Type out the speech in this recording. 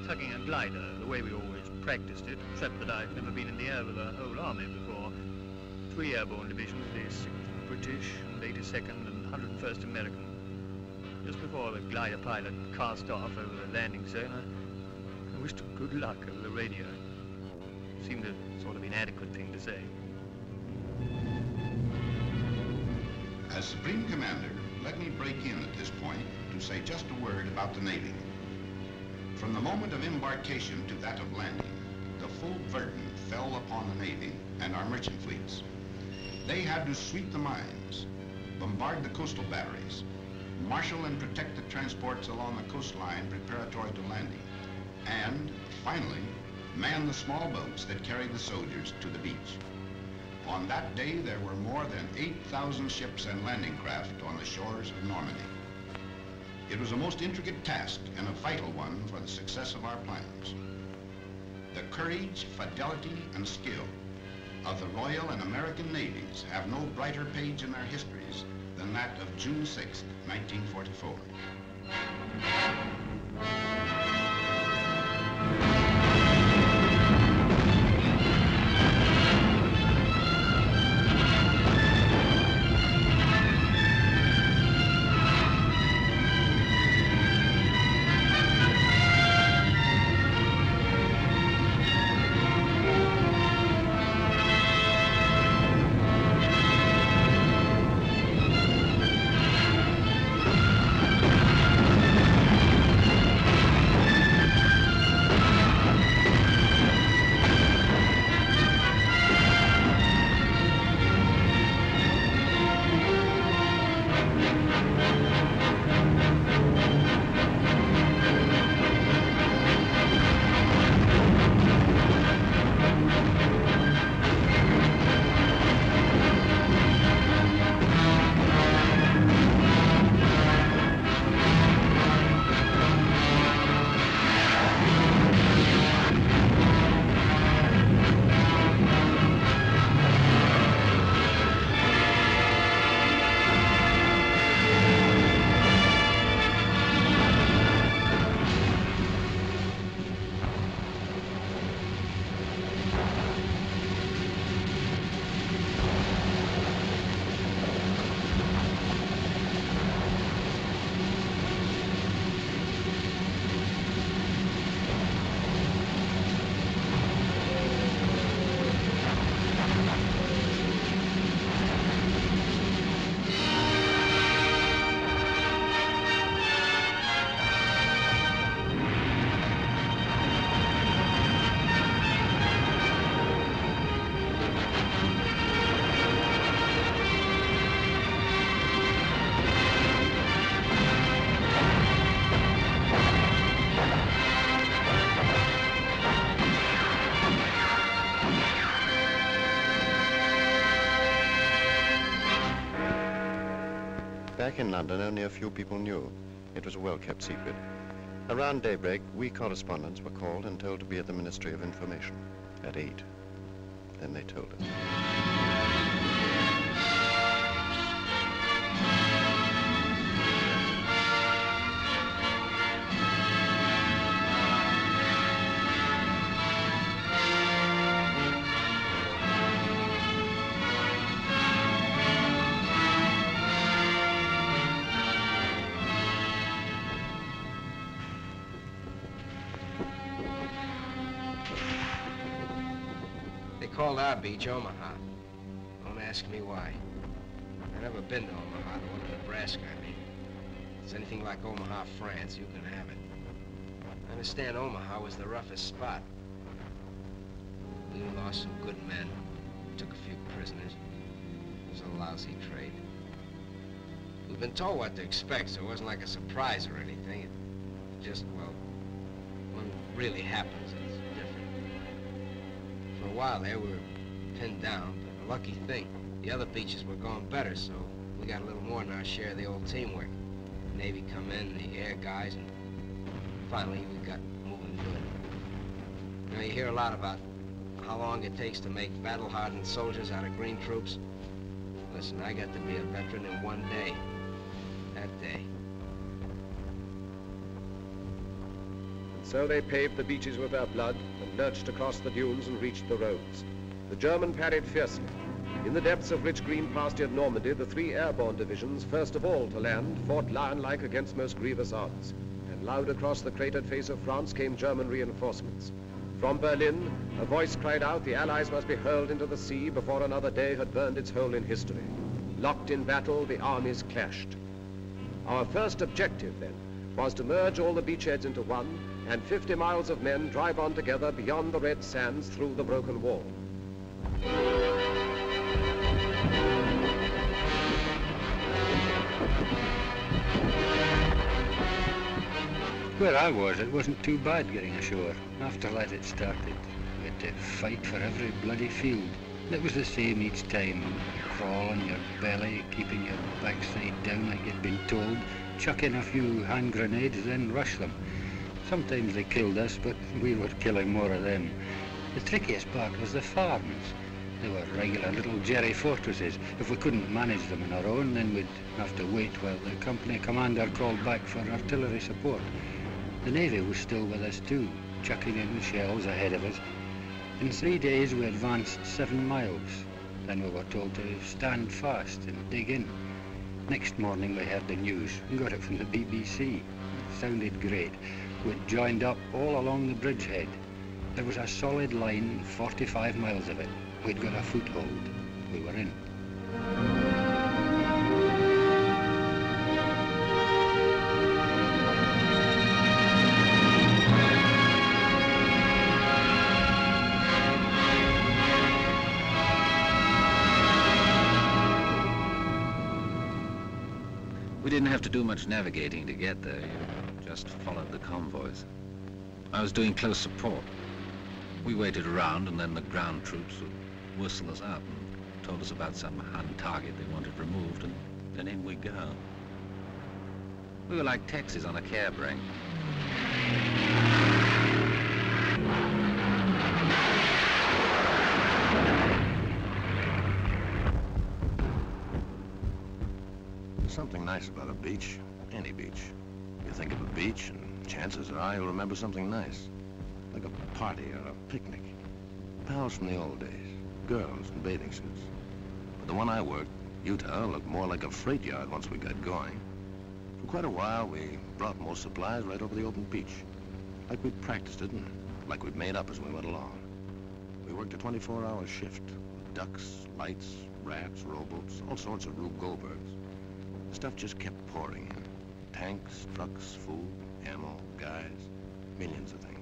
tucking a glider, the way we always practiced it, except that I've never been in the air with a whole army before. 3 airborne divisions, the 6th British, and 82nd and 101st American. Just before the glider pilot cast off over the landing zone, I wished him good luck over the radio. It seemed a sort of inadequate thing to say. As Supreme Commander, let me break in at this point to say just a word about the Navy. From the moment of embarkation to that of landing, the full burden fell upon the Navy and our merchant fleets. They had to sweep the mines, bombard the coastal batteries, marshal and protect the transports along the coastline preparatory to landing, and, finally, man the small boats that carried the soldiers to the beach. On that day, there were more than 8,000 ships and landing craft on the shores of Normandy. It was a most intricate task and a vital one for the success of our plans. The courage, fidelity, and skill of the Royal and American Navies have no brighter page in their histories than that of June 6, 1944. Back in London, only a few people knew. It was a well-kept secret. Around daybreak, we correspondents were called and told to be at the Ministry of Information at 8. Then they told us. Called our beach Omaha. Don't ask me why. I've never been to Omaha, the one in Nebraska, I mean. If it's anything like Omaha, France, you can have it. I understand Omaha was the roughest spot. We lost some good men, took a few prisoners. It was a lousy trade. We've been told what to expect, so it wasn't like a surprise or anything. It just, well, when it really happens, it's different. For a while there, we were pinned down, but a lucky thing. The other beaches were going better, so we got a little more than our share of the old teamwork. The Navy come in, the air guys, and finally we got moving good. Now, you hear a lot about how long it takes to make battle-hardened soldiers out of green troops. Listen, I got to be a veteran in one day. That day. So they paved the beaches with their blood and lurched across the dunes and reached the roads. The German parried fiercely. In the depths of rich green pastured Normandy, the 3 airborne divisions, first of all to land, fought lion-like against most grievous odds. And loud across the cratered face of France came German reinforcements. From Berlin, a voice cried out the Allies must be hurled into the sea before another day had burned its hole in history. Locked in battle, the armies clashed. Our first objective, then, was to merge all the beachheads into one, and 50 miles of men drive on together beyond the red sands through the broken wall. Where I was, it wasn't too bad getting ashore. After that it started. We had to fight for every bloody field. It was the same each time. Crawl on your belly, keeping your backside down like you'd been told, chuck in a few hand grenades, then rush them. Sometimes they killed us, but we were killing more of them. The trickiest part was the farms. They were regular little jerry fortresses. If we couldn't manage them on our own, then we'd have to wait while the company commander called back for artillery support. The Navy was still with us too, chucking in shells ahead of us. In 3 days we advanced 7 miles. Then we were told to stand fast and dig in. Next morning we heard the news. We got it from the BBC. It sounded great. We'd joined up all along the bridgehead. There was a solid line, 45 miles of it. We'd got a foothold. We were in. We didn't have to do much navigating to get there. You just followed the convoys. I was doing close support. We waited around, and then the ground troops would whistle us out and told us about some Hun target they wanted removed, and then in we go. We were like taxis on a cab rank. There's something nice about a beach, any beach. You think of a beach, and chances are you'll remember something nice. Like a party or a picnic. Pals from the old days. Girls in bathing suits. But the one I worked, Utah, looked more like a freight yard once we got going. For quite a while, we brought most supplies right over the open beach. Like we'd practiced it, and like we'd made up as we went along. We worked a 24-hour shift. With ducks, lights, rats, rowboats, all sorts of Rube Goldbergs. The stuff just kept pouring in. Tanks, trucks, food, ammo, guys, millions of things.